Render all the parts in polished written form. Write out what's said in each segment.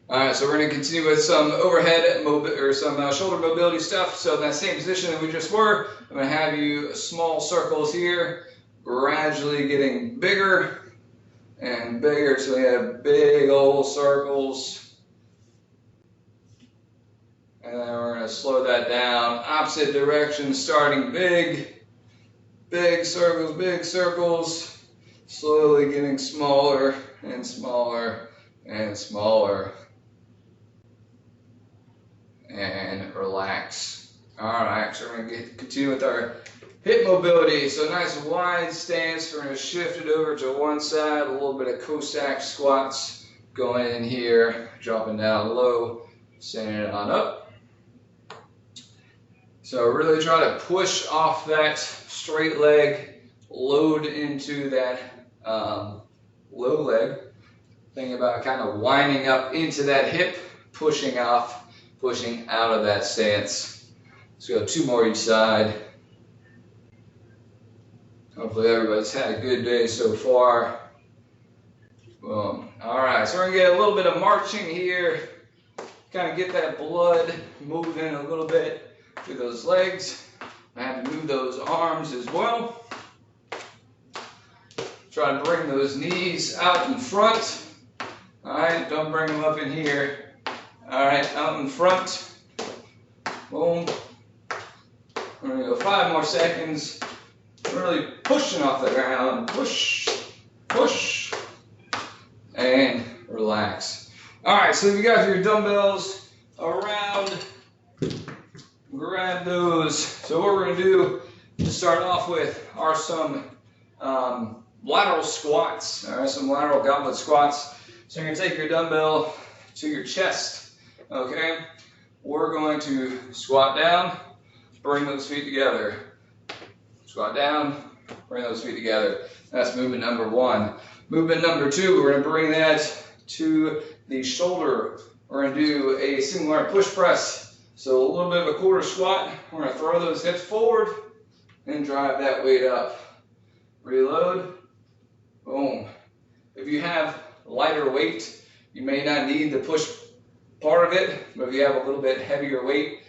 All right, so we're going to continue with some overhead or some shoulder mobility stuff. So in that same position that we just were, I'm going to have you small circles here, gradually getting bigger and bigger so we have big old circles. And then we're going to slow that down, opposite direction, starting big, big circles, slowly getting smaller and smaller and smaller. And relax. All right, so we're going to continue with our hip mobility. So nice wide stance. We're going to shift it over to one side, a little bit of Cossack squats going in here, dropping down low, standing it on up. So really try to push off that straight leg, load into that low leg. Think about kind of winding up into that hip, pushing off, pushing out of that stance. Let's go 2 more each side. Hopefully everybody's had a good day so far. Boom. All right, so we're gonna get a little bit of marching here. Kind of get that blood moving a little bit through those legs. I have to move those arms as well. Try to bring those knees out in front. All right, don't bring them up in here. All right, out in front. Boom. We're gonna go 5 more seconds. Really pushing off the ground. Push, push, and relax. All right, so if you got your dumbbells around, grab those. So what we're gonna do to start off with are some lateral squats. All right, some lateral goblet squats. So you're gonna take your dumbbell to your chest. Okay, we're going to squat down, bring those feet together. Squat down, bring those feet together. That's movement number 1. Movement number 2, we're going to bring that to the shoulder. We're going to do a single arm push press. So a little bit of a quarter squat. We're going to throw those hips forward and drive that weight up. Reload. Boom. If you have lighter weight, you may not need the push part of it, but if you have a little bit heavier weight,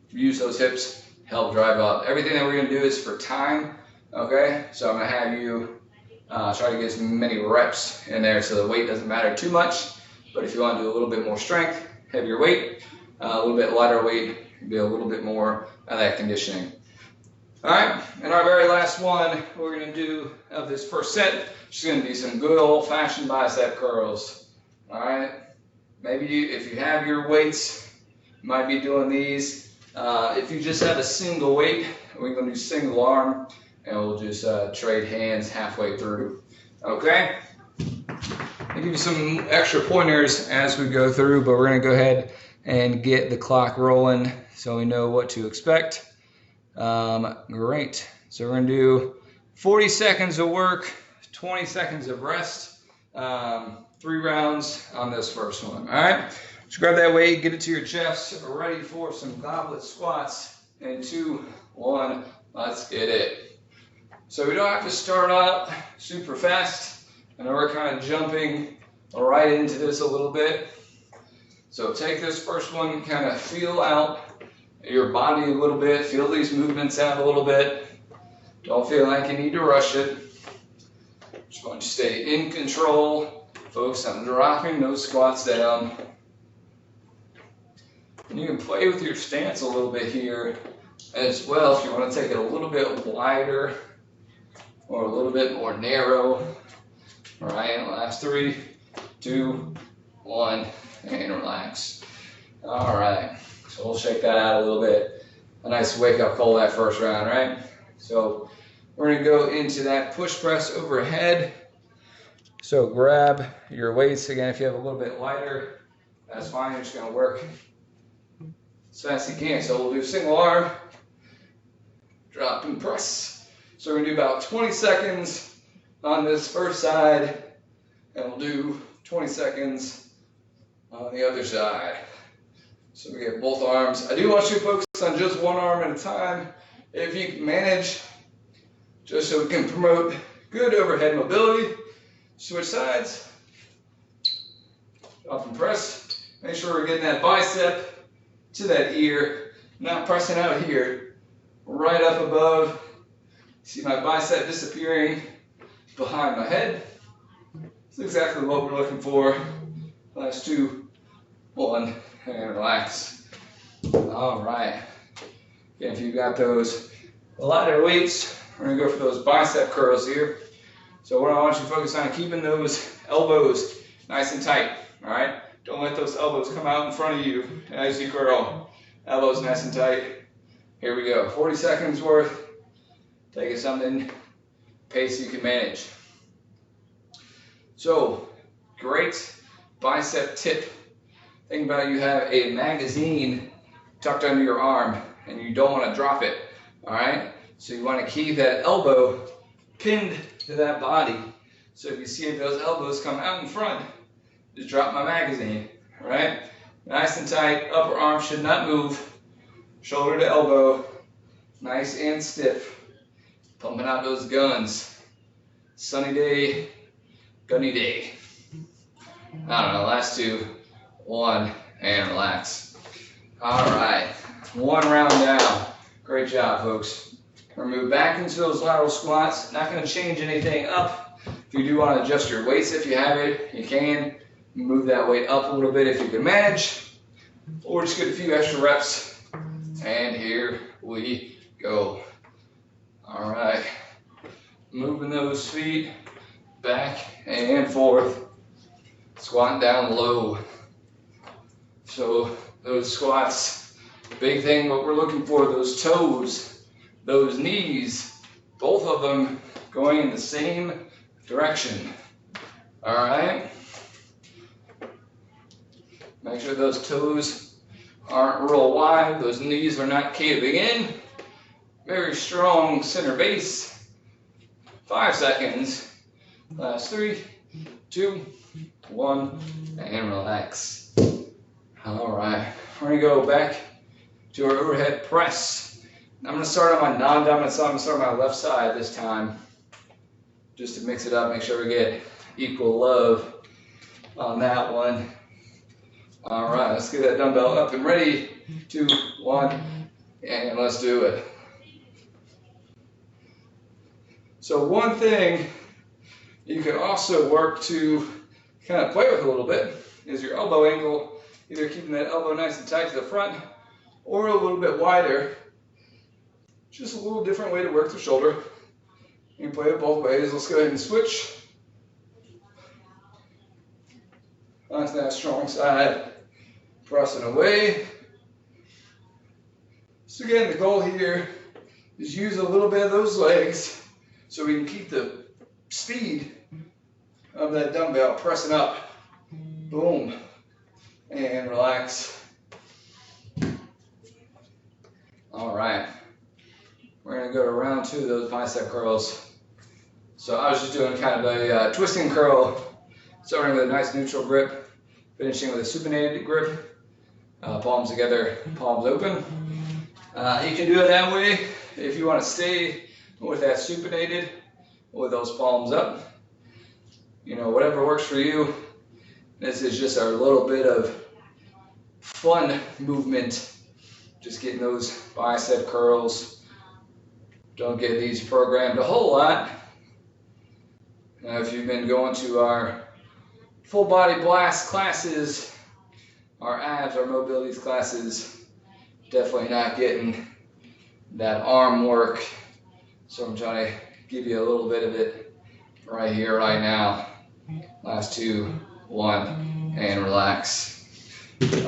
use those hips, help drive up. Everything that we're going to do is for time, okay? So I'm going to have you try to get as many reps in there so the weight doesn't matter too much, but if you want to do a little bit more strength, heavier weight, a little bit lighter weight, be a little bit more of that conditioning. All right, and our very last one we're going to do of this first set, just going to be some good old-fashioned bicep curls. All right, maybe if you have your weights, you might be doing these. If you just have a single weight, we're going to do single arm, and we'll just trade hands halfway through. Okay? I'll give you some extra pointers as we go through, but we're going to go ahead and get the clock rolling so we know what to expect. Great. So we're going to do 40 seconds of work, 20 seconds of rest. 3 rounds on this first one. All right, so grab that weight, get it to your chest, ready for some goblet squats. And 2, 1, let's get it. So we don't have to start out super fast. I know we're kind of jumping right into this a little bit. So take this first one, kind of feel out your body a little bit, feel these movements out a little bit. Don't feel like you need to rush it. Just want to stay in control. Focus on dropping those squats down. And you can play with your stance a little bit here as well if you want to take it a little bit wider or a little bit more narrow. All right, last 3, 2, 1, and relax. All right, so we'll shake that out a little bit. A nice wake-up call that first round, right? So we're going to go into that push press overhead. So grab your weights. Again, if you have a little bit lighter, that's fine. You're just going to work as fast as you can. So we'll do single arm, drop and press. So we're going to do about 20 seconds on this first side, and we'll do 20 seconds on the other side. So we get both arms. I do want you to focus on just one arm at a time, if you can manage, just so we can promote good overhead mobility. Switch sides. Drop and press. Make sure we're getting that bicep to that ear, not pressing out here, right up above. See my bicep disappearing behind my head. That's exactly what we're looking for. Last 2, 1, and relax. All right. Again, if you've got those lighter weights, we're gonna go for those bicep curls here. So what I want you to focus on, keeping those elbows nice and tight, all right? Don't let those elbows come out in front of you as you curl. Elbows nice and tight. Here we go, 40 seconds worth. Take it something, pace you can manage. So, great bicep tip. Think about you have a magazine tucked under your arm and you don't want to drop it, all right? So you want to keep that elbow pinned to that body. So if you see those elbows come out in front, just drop my magazine, all right? Nice and tight, upper arm should not move, shoulder to elbow, nice and stiff. Pumping out those guns. Sunny day, gunny day. I don't know, last 2, 1, and relax. All right, 1 round down. Great job, folks. We're gonna move back into those lateral squats. Not gonna change anything up. If you do wanna adjust your weights, if you have it, you can. Move that weight up a little bit if you can manage. Or just get a few extra reps. And here we go. All right, moving those feet back and forth, squatting down low. So those squats, big thing, what we're looking for, those toes, those knees, both of them going in the same direction. All right, make sure those toes aren't real wide, those knees are not caving in. Very strong center base. 5 seconds. Last 3, 2, 1, and relax. All right, we're gonna go back to our overhead press. I'm gonna start on my non-dominant side. I'm gonna start on my left side this time, just to mix it up, make sure we get equal love on that one. All right, let's get that dumbbell up and ready. 2, 1, and let's do it. So one thing you can also work to kind of play with a little bit is your elbow angle, either keeping that elbow nice and tight to the front or a little bit wider. Just a little different way to work the shoulder. You can play it both ways. Let's go ahead and switch. Onto that strong side, pressing away. So again, the goal here is use a little bit of those legs so we can keep the speed of that dumbbell pressing up. Boom. And relax. All right. We're going to go to round 2 of those bicep curls. So I was just doing kind of a twisting curl, starting with a nice neutral grip, finishing with a supinated grip. Palms together, palms open. You can do it that way if you want to stay with that supinated, with those palms up. You know, whatever works for you. This is just our little bit of fun movement. Just getting those bicep curls. Don't get these programmed a whole lot. Now, if you've been going to our full body blast classes, our abs, our mobilities classes, definitely not getting that arm work. So I'm trying to give you a little bit of it right here, right now. Last 2, 1, and relax.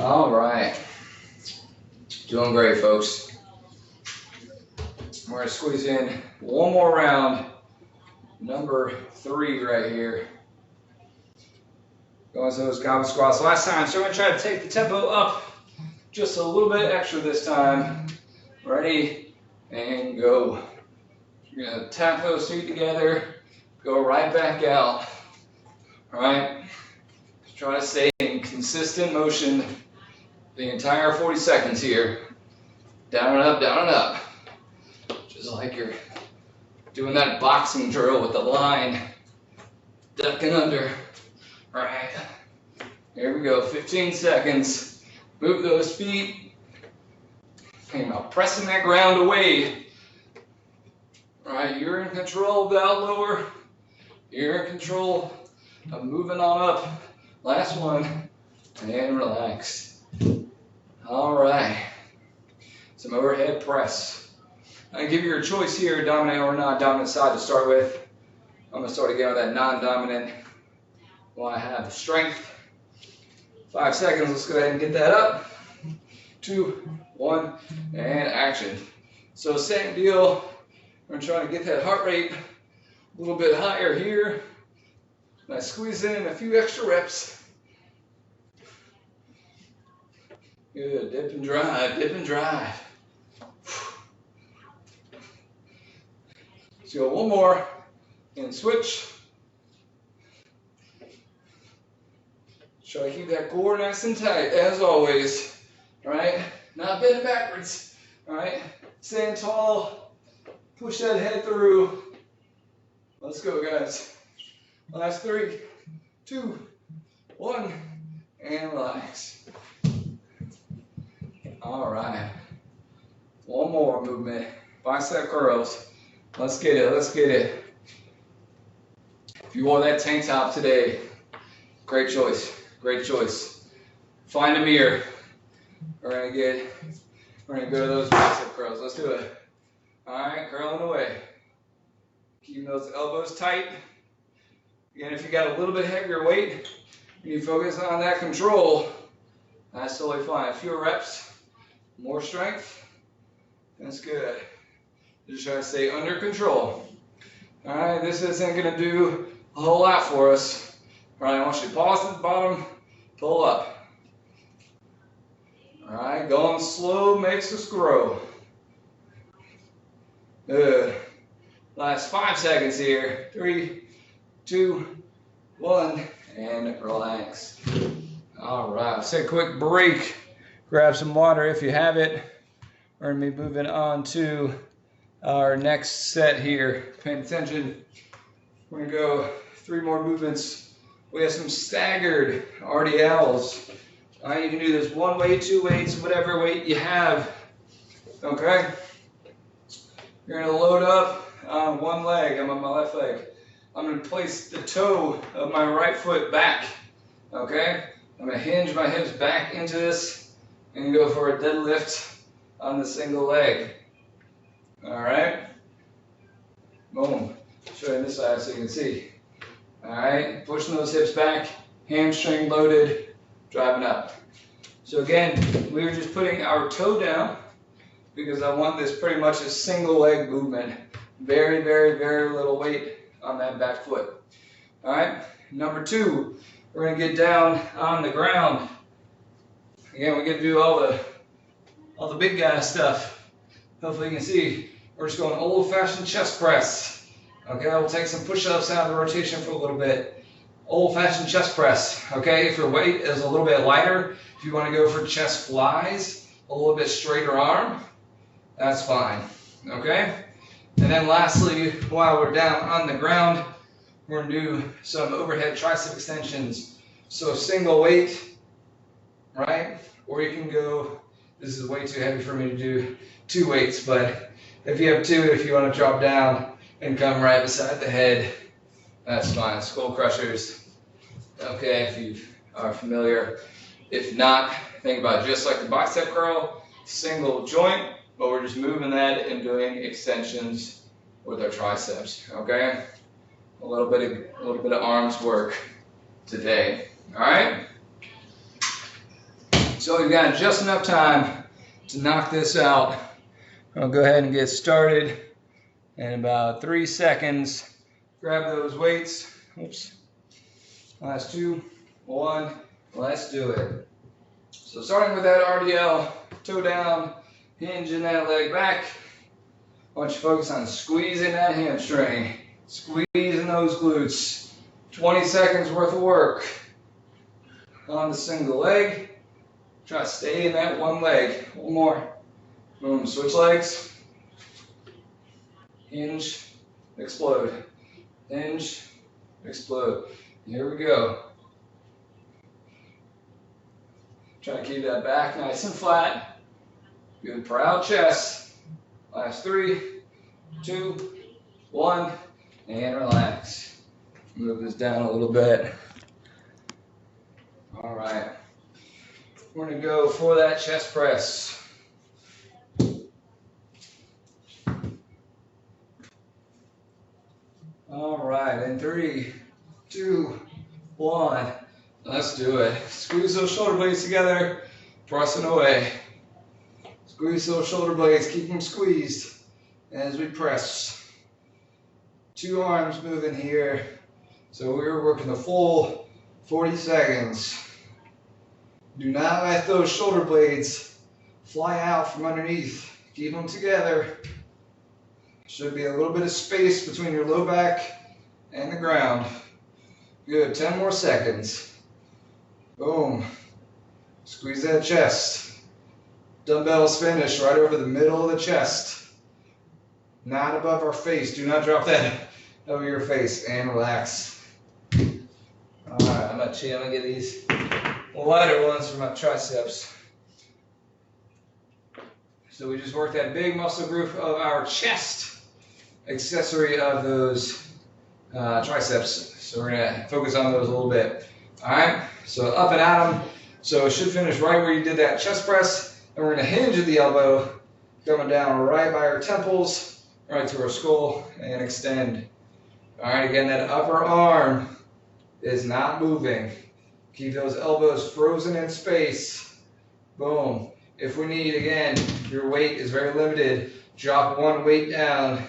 All right. Doing great, folks. We're gonna squeeze in one more round. Number 3 right here. Going to those goblet squats last time. So we're gonna try to take the tempo up just a little bit extra this time. Ready, and go. You're gonna tap those feet together, go right back out. All right? Just try to stay in consistent motion the entire 40 seconds here. Down and up, down and up. Just like you're doing that boxing drill with the line, ducking under. All right. Here we go, 15 seconds. Move those feet. Think about pressing that ground away. All right, you're in control of that lower. You're in control of moving on up. Last one, and relax. All right, some overhead press. I give you a choice here, dominant or non-dominant side to start with. I'm gonna start again with that non-dominant. Want to have the strength. 5 seconds, let's go ahead and get that up. 2, 1, and action. So same deal, we're trying to get that heart rate a little bit higher here. And I squeeze in a few extra reps. Good, dip and drive, dip and drive. Let's go one more, and switch. Try to keep that core nice and tight, as always. All right, not bending backwards. All right, staying tall, push that head through. Let's go, guys. Last 3, 2, 1, and relax. All right, one more movement, bicep curls. Let's get it, let's get it. If you wore that tank top today, great choice, great choice. Find a mirror. We're gonna go to those bicep curls. Let's do it. All right, curling away. Keeping those elbows tight. Again, if you got a little bit heavier weight, you focus on that control. That's totally fine. Fewer reps, more strength. That's good. Just try to stay under control. All right, this isn't gonna do a whole lot for us. All right, I want you to pause at the bottom, pull up. All right, going slow makes us grow. Good. Last 5 seconds here. 3, 2, 1, and relax. All right, let's take a quick break. Grab some water if you have it. We're gonna be moving on to our next set here. Paying attention. We're gonna go 3 more movements. We have some staggered RDLs. All right, you can do this 1 weight, 2 weights, whatever weight you have. Okay. You're gonna load up on one leg. I'm on my left leg. I'm gonna place the toe of my right foot back. Okay. I'm gonna hinge my hips back into this and go for a deadlift on the single leg. All right. Boom. Show you this side so you can see. All right. Pushing those hips back, hamstring loaded, driving up. So again, we were just putting our toe down because I want this pretty much a single leg movement. Very, very, very little weight on that back foot. All right. Number 2, we're gonna get down on the ground. Again, we get to do all the big guy stuff. Hopefully you can see. We're just going old-fashioned chest press. Okay, we'll take some push-ups out of the rotation for a little bit. Old-fashioned chest press. Okay, if your weight is a little bit lighter, if you want to go for chest flies, a little bit straighter arm, that's fine. Okay, and then lastly, while we're down on the ground, we're going to do some overhead tricep extensions. So single weight, right? Or you can go, this is way too heavy for me to do 2 weights, but if you have 2, if you want to drop down and come right beside the head, that's fine. Skull crushers. Okay, if you are familiar. If not, think about it just like the bicep curl, single joint, but we're just moving that and doing extensions with our triceps. Okay, a little bit of arms work today. All right. So we've got just enough time to knock this out. I'll go ahead and get started in about 3 seconds. Grab those weights. Oops. Last 2, 1. Let's do it. So starting with that RDL, toe down, hinging that leg back. I want you to focus on squeezing that hamstring, squeezing those glutes. 20 seconds worth of work on the single leg. Try to stay in that one leg. One more. Boom, switch legs. Hinge, explode. Hinge, explode. Here we go. Try to keep that back nice and flat. Good, proud chest. Last 3, 2, 1, and relax. Move this down a little bit. All right. We're gonna go for that chest press. All right, in 3, 2, 1. Let's do it. Squeeze those shoulder blades together, pressing away. Squeeze those shoulder blades, keep them squeezed as we press. 2 arms moving here. So we're working the full 40 seconds. Do not let those shoulder blades fly out from underneath. Keep them together. Should be a little bit of space between your low back and the ground. Good, 10 more seconds. Boom. Squeeze that chest. Dumbbells finish right over the middle of the chest. Not above our face. Do not drop that over your face, and relax. All right, I'm gonna get these lighter ones for my triceps. So we just worked that big muscle group of our chest, accessory of those triceps. So we're gonna focus on those a little bit. All right, so up and at them. So it should finish right where you did that chest press. And we're gonna hinge at the elbow, coming down right by our temples, right to our skull, and extend. All right, again, that upper arm is not moving. Keep those elbows frozen in space. Boom. If we need, again, your weight is very limited, drop one weight down,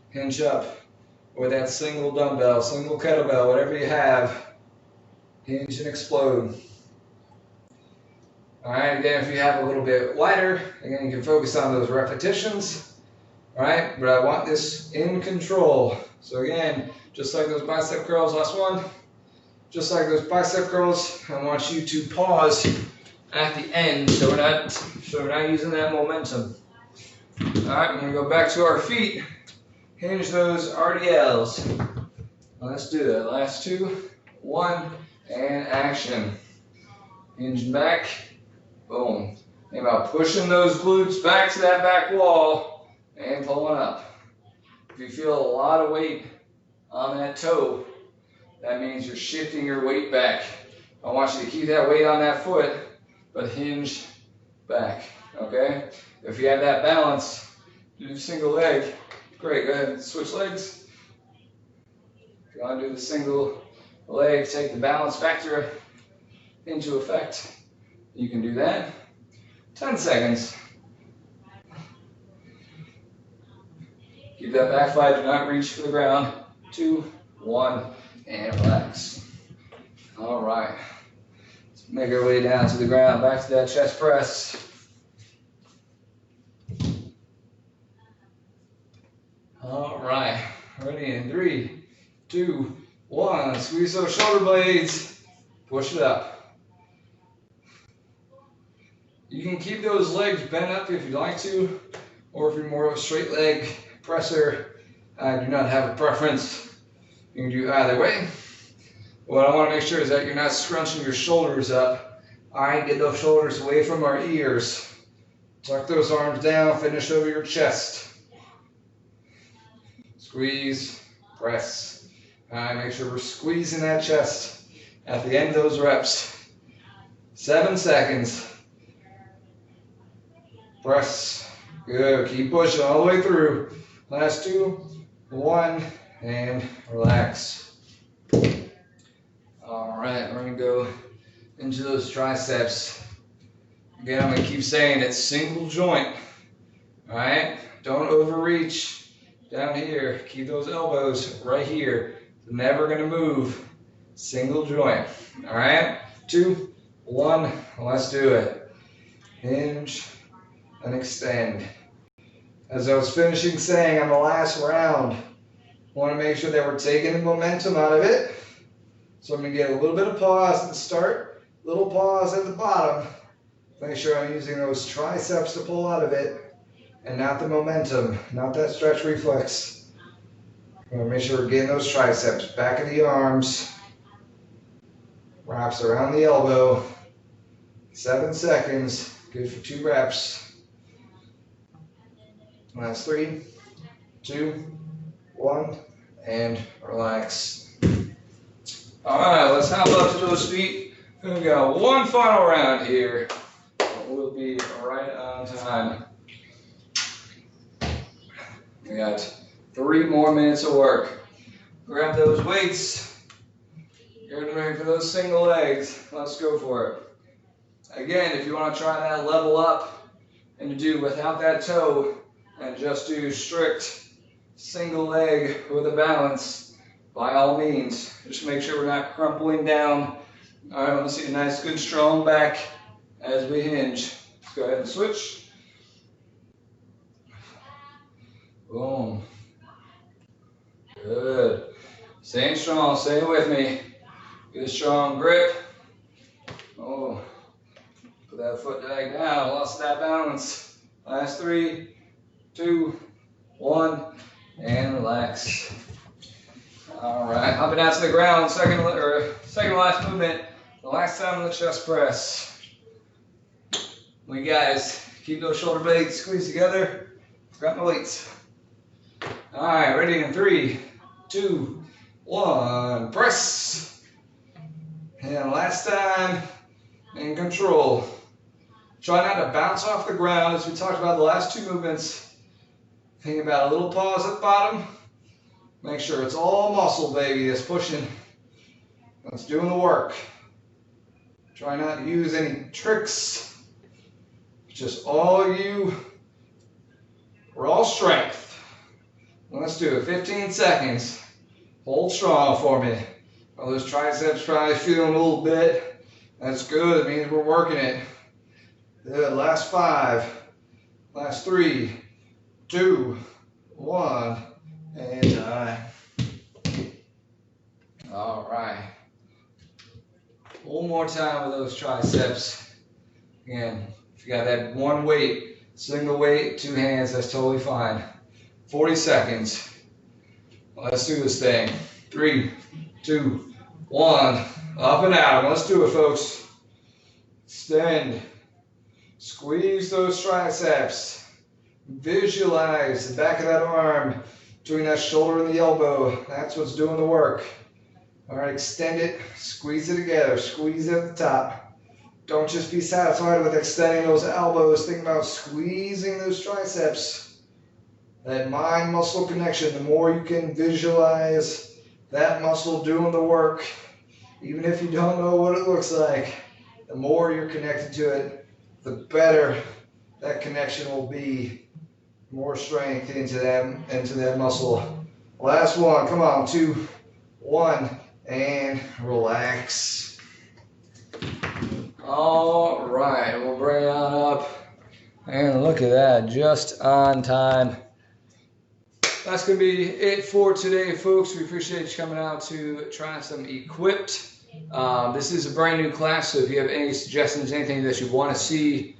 hinge up with that single dumbbell, single kettlebell, whatever you have, hinge and explode. All right, again, if you have a little bit wider, again, you can focus on those repetitions. All right, but I want this in control. So again, just like those bicep curls, last one, just like those bicep curls, I want you to pause at the end so we're not using that momentum. All right, we're gonna go back to our feet, hinge those RDLs. Let's do that. Last 2, 1, and action. Hinge back, boom. Think about pushing those glutes back to that back wall and pulling up. If you feel a lot of weight on that toe, that means you're shifting your weight back. I want you to keep that weight on that foot, but hinge back, okay? If you have that balance, do single leg. Great, go ahead and switch legs. If you want to do the single leg, take the balance factor into effect. You can do that. 10 seconds. Keep that back flat, do not reach for the ground. 2, 1, and relax. All right. Let's make our way down to the ground, back to that chest press. All right, ready in 3, 2, 1. Squeeze those shoulder blades, push it up. You can keep those legs bent up if you'd like to, or if you're more of a straight leg presser, I do not have a preference. You can do either way. What I want to make sure is that you're not scrunching your shoulders up. All right, get those shoulders away from our ears. Tuck those arms down, finish over your chest. Squeeze, press. All right, make sure we're squeezing that chest at the end of those reps. 7 seconds. Press. Good. Keep pushing all the way through. Last 2, 1, and relax. All right, we're going to go into those triceps. Again, I'm going to keep saying it's single joint. All right, don't overreach down here. Keep those elbows right here. They're never going to move. Single joint. All right, 2, 1, let's do it. Hinge and extend. As I was finishing saying on the last round, I want to make sure that we're taking the momentum out of it. So I'm going to get a little bit of pause at the start, little pause at the bottom. Make sure I'm using those triceps to pull out of it, and not the momentum, not that stretch reflex. I'm going to make sure we're getting those triceps, back of the arms, wraps around the elbow, 7 seconds. Good for 2 reps. Last 3, 2, 1, and relax. All right, let's hop up to those feet. We got one final round here. We'll be right on time. We got 3 more minutes of work. Grab those weights. Getting ready for those single legs. Let's go for it. Again, if you want to try that level up and to do without that toe and just do strict single leg with a balance, by all means, just make sure we're not crumpling down. All right, I want to see a nice, good, strong back as we hinge. Let's go ahead and switch. Boom. Good. Staying strong, stay with me. Get a strong grip. Oh, put that foot back down, lost that balance. Last 3, 2, 1, and relax. All right, hopping down to the ground, second to last movement, the last time on the chest press. You guys, keep those shoulder blades squeezed together. Grab my weights. All right, ready in 3, 2, 1, press. And last time, in control. Try not to bounce off the ground as we talked about the last 2 movements. Think about a little pause at the bottom. Make sure it's all muscle, baby, that's pushing. That's doing the work. Try not to use any tricks. Just all you, raw strength. Let's do it, 15 seconds. Hold strong for me. Well, those triceps probably feeling a little bit. That's good, it means we're working it. Good, last 5, last 3, 2, 1, and die. All right. One more time with those triceps. Again, if you got that one weight, single weight, 2 hands, that's totally fine. 40 seconds. Let's do this thing. 3, 2, 1. Up and out. Let's do it, folks. Extend. Squeeze those triceps. Visualize the back of that arm between that shoulder and the elbow. That's what's doing the work. All right, extend it. Squeeze it together. Squeeze it at the top. Don't just be satisfied with extending those elbows. Think about squeezing those triceps. That mind-muscle connection. The more you can visualize that muscle doing the work, even if you don't know what it looks like, the more you're connected to it, the better that connection will be. More strength into that muscle. Last one, come on, 2, 1, and relax. All right, we'll bring it on up. And look at that, just on time. That's going to be it for today, folks. We appreciate you coming out to try some Equipped. This is a brand new class, so if you have any suggestions, anything that you want to see,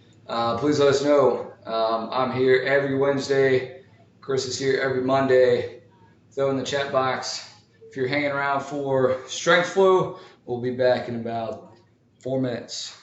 please let us know. I'm here every Wednesday. Chris is here every Monday. Throw in the chat box. If you're hanging around for Strength Flow, we'll be back in about 4 minutes.